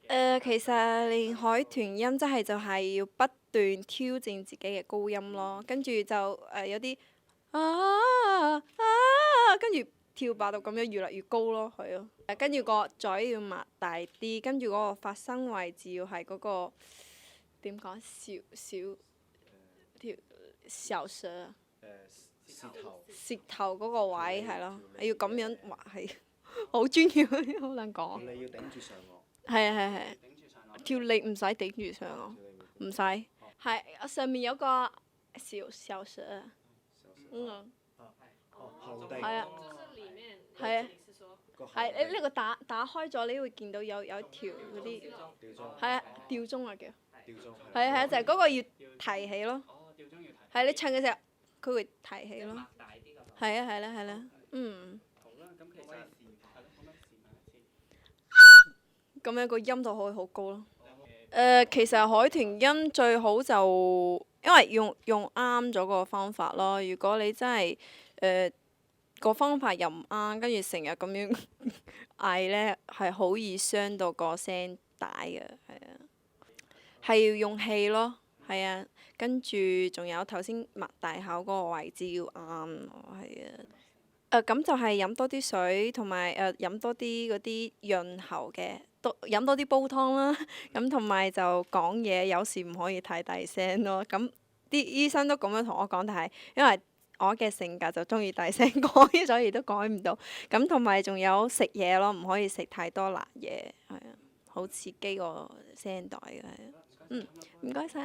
其實練海豚音就係要不斷挑戰自己嘅高音咯，跟住就有啲跟住跳爆到咁樣越嚟越高咯，係咯。跟住個嘴要擘大啲，跟住嗰個發聲位置要係嗰個點講條小舌啊，舌頭嗰個位係咯，要咁樣畫係好專業，好難講。你要頂住上顎。係啊係係，條脷唔使頂住上顎，唔使。係上面有個小舌啊，後地。係啊，係啊，係呢個打開咗，你會見到有條嗰啲，係啊，吊鐘啊叫，係啊係啊，就係嗰個要提起咯，係你唱嘅時候，佢會提起咯，係啊係啦係啦，嗯。咁樣個音就可以好高咯。其實海豚音最好就因為用啱咗個方法咯。如果你真係個方法又唔啱，跟住成日咁樣嗌呢，係好易傷到個聲帶嘅，係啊。係要用氣咯，係啊。跟住仲有頭先擘大口嗰個位置要啱咯，係啊。咁就係飲多啲水，同埋飲多啲嗰啲潤喉嘅，飲多啲煲湯啦。咁同埋就講嘢有時唔可以太大聲咯。咁啲醫生都咁樣同我講，但係因為我嘅性格就中意大聲講，所以都改唔到。咁同埋仲有食嘢咯，唔可以食太多辣嘢，係啊，好刺激個聲帶嘅，係啊。嗯，唔該晒。